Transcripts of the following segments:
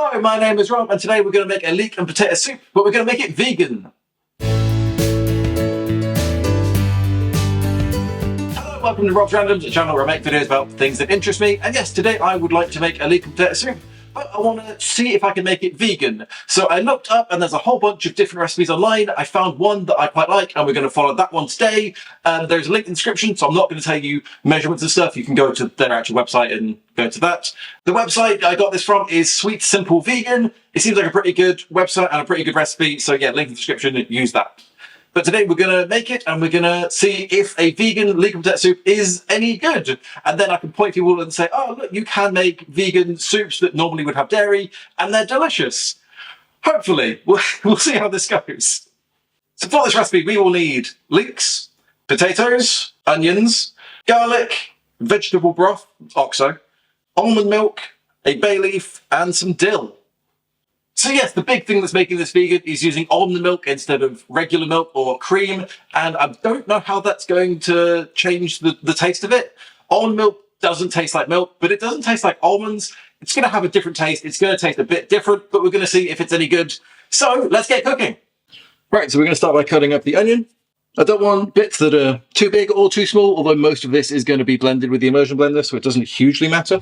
Hello, my name is Rob, and today we're going to make a leek and potato soup, but we're going to make it vegan. Hello, welcome to Rob's Randoms, a channel where I make videos about things that interest me, and yes, today I would like to make a leek and potato soup, but I want to see if I can make it vegan. So I looked up, and there's a whole bunch of different recipes online. I found one that I quite like, and we're going to follow that one today. There's a link in the description, so I'm not going to tell you measurements and stuff. You can go to their actual website and go to that. The website I got this from is Sweet Simple Vegan. It seems like a pretty good website and a pretty good recipe, so yeah, link in the description, use that. But today we're going to make it, and we're going to see if a vegan leek and potato soup is any good. And then I can point people and say, oh, look, you can make vegan soups that normally would have dairy, and they're delicious. Hopefully. We'll see how this goes. So for this recipe, we will need leeks, potatoes, onions, garlic, vegetable broth, oxo, almond milk, a bay leaf, and some dill. So yes, the big thing that's making this vegan is using almond milk instead of regular milk or cream, and I don't know how that's going to change the taste of it. Almond milk doesn't taste like milk, but it doesn't taste like almonds. It's going to have a different taste. It's going to taste a bit different, but we're going to see if it's any good. So let's get cooking. Right, so we're going to start by cutting up the onion. I don't want bits that are too big or too small, although most of this is going to be blended with the immersion blender, so it doesn't hugely matter.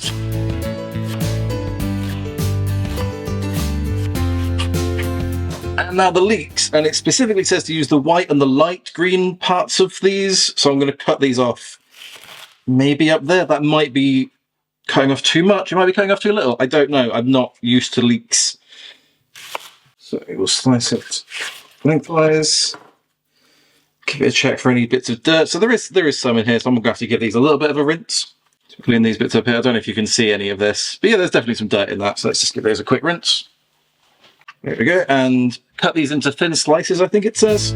And now the leeks, and it specifically says to use the white and the light green parts of these, so I'm going to cut these off maybe up there. That might be cutting off too much, it might be cutting off too little, I don't know, I'm not used to leeks. So we'll slice it lengthwise, give it a check for any bits of dirt. So there is some in here, so I'm going to have to give these a little bit of a rinse. Clean these bits up here, I don't know if you can see any of this, but yeah, there's definitely some dirt in that, so let's just give those a quick rinse. There we go, and cut these into thin slices, I think it says.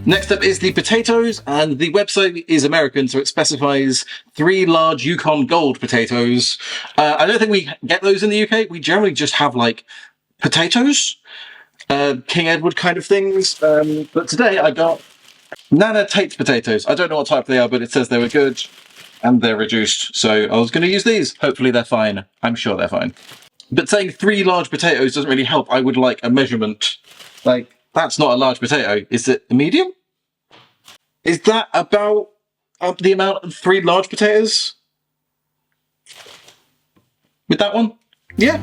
Next up is the potatoes, and the website is American, so it specifies 3 large Yukon Gold potatoes. I don't think we get those in the UK. We generally just have, like, potatoes. King Edward kind of things, but today I got Nana Tate potatoes. I don't know what type they are, but it says they were good and they're reduced, so I was going to use these. Hopefully they're fine. I'm sure they're fine. But saying 3 large potatoes doesn't really help. I would like a measurement. Like, that's not a large potato. Is it a medium? Is that about the amount of 3 large potatoes? With that one? Yeah.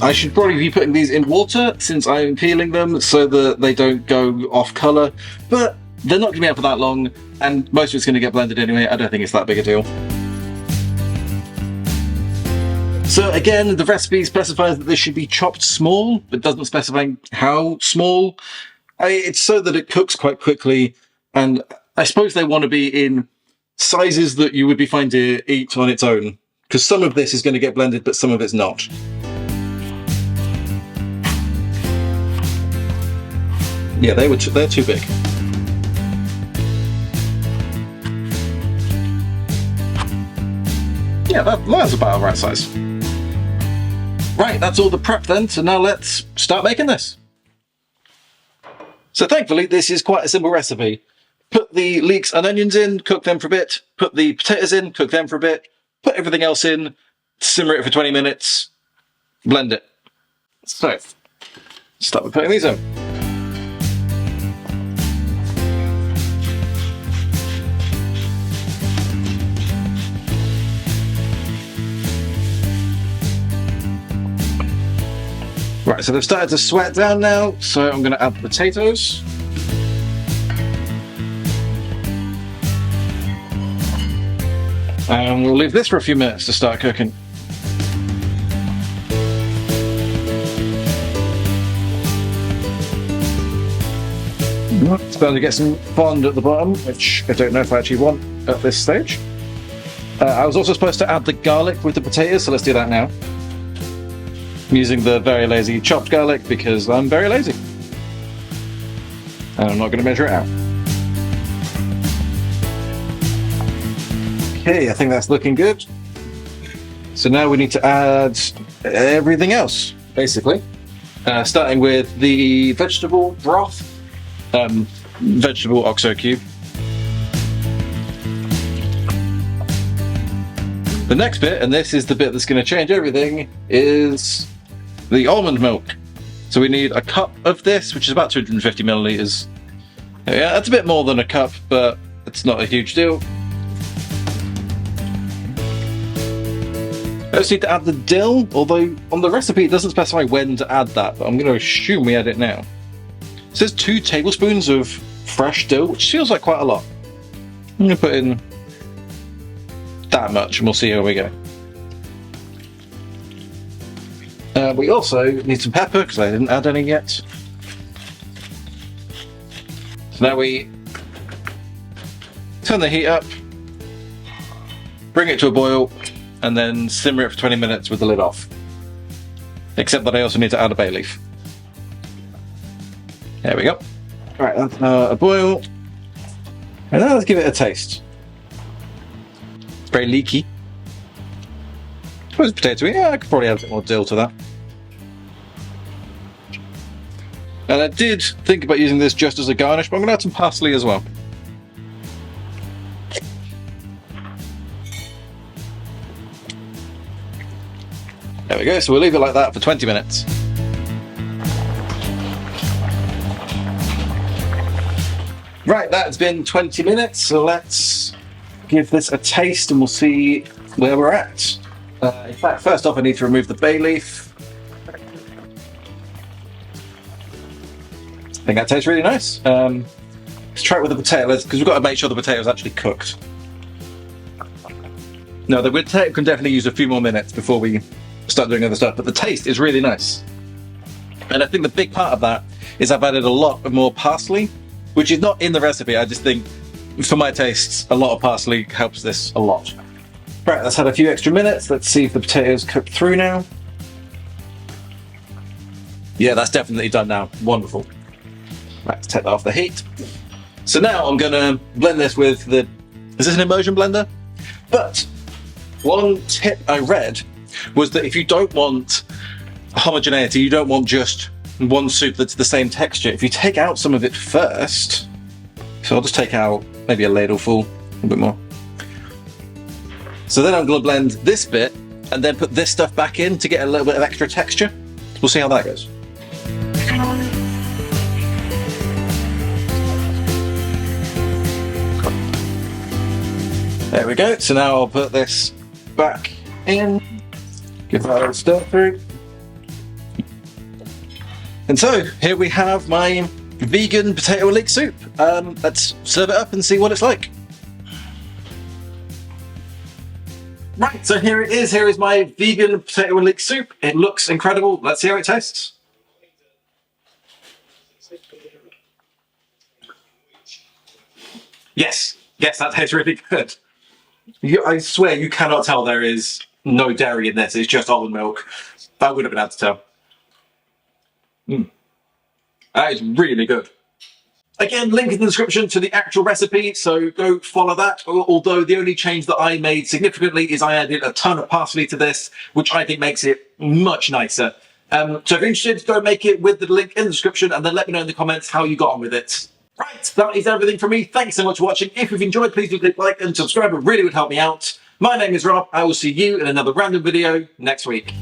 I should probably be putting these in water since I'm peeling them so that they don't go off colour, but they're not going to be out for that long, and most of it's going to get blended anyway. I don't think it's that big a deal. So again, the recipe specifies that this should be chopped small, but doesn't specify how small. It's so that it cooks quite quickly, and I suppose they want to be in sizes that you would be fine to eat on its own, because some of this is going to get blended, but some of it's not. Yeah, they're too big. Yeah, that's about the right size. Right, that's all the prep then, so now let's start making this. So thankfully, this is quite a simple recipe. Put the leeks and onions in, cook them for a bit, put the potatoes in, cook them for a bit, put everything else in, simmer it for 20 minutes, blend it. So, start with putting these in. Right, so they've started to sweat down now, so I'm going to add the potatoes. And we'll leave this for a few minutes to start cooking. It's starting to get some fond at the bottom, which I don't know if I actually want at this stage. I was also supposed to add the garlic with the potatoes, so let's do that now. I'm using the very lazy chopped garlic because I'm very lazy. And I'm not going to measure it out. Okay, I think that's looking good. So now we need to add everything else. basically. Starting with the vegetable broth, vegetable oxo cube. The next bit, and this is the bit that's going to change everything, is the almond milk. So we need a cup of this, which is about 250 milliliters. Yeah, that's a bit more than a cup, but it's not a huge deal. I also need to add the dill, although on the recipe it doesn't specify when to add that, but I'm going to assume we add it now. It says 2 tablespoons of fresh dill, which feels like quite a lot. I'm going to put in that much and we'll see how we go. We also need some pepper because I didn't add any yet. So now we turn the heat up, bring it to a boil, and then simmer it for 20 minutes with the lid off. Except that I also need to add a bay leaf. There we go. Right, that's now a boil. And now let's give it a taste. It's very leaky. I suppose potatoey. Yeah, I could probably add a bit more dill to that. And I did think about using this just as a garnish, but I'm going to add some parsley as well. There we go, so we'll leave it like that for 20 minutes. Right, that's been 20 minutes, so let's give this a taste and we'll see where we're at. In fact, first off I need to remove the bay leaf. I think that tastes really nice. Let's try it with the potatoes, because we've got to make sure the potato's actually cooked. No, the potato can definitely use a few more minutes before we start doing other stuff, but the taste is really nice. And I think the big part of that is I've added a lot of more parsley, which is not in the recipe. I just think, for my tastes, a lot of parsley helps this a lot. Right, let's add a few extra minutes. Let's see if the potatoes cooked through now. Yeah, that's definitely done now. Wonderful. Right, let's take that off the heat. So now I'm gonna blend this with the... Is this an immersion blender? But one tip I read was that if you don't want homogeneity, you don't want just one soup that's the same texture, if you take out some of it first, so I'll just take out maybe a ladle full, a bit more. So then I'm going to blend this bit and then put this stuff back in to get a little bit of extra texture. We'll see how that goes. There we go, so now I'll put this back in. Give that a stir through. And so, here we have my vegan potato and leek soup. Let's serve it up and see what it's like. Right, so here it is. Here is my vegan potato and leek soup. It looks incredible. Let's see how it tastes. Yes, that tastes really good. I swear you cannot tell there is no dairy in this. It's just almond milk. I would have been able to tell. That is really good. Again, link in the description to the actual recipe, so go follow that. Although the only change that I made significantly is I added a ton of parsley to this, which I think makes it much nicer. So if you're interested, go make it with the link in the description and then let me know in the comments how you got on with it. Right, that is everything from me. Thanks so much for watching. If you've enjoyed, please do click like and subscribe. It really would help me out. My name is Rob. I will see you in another random video next week.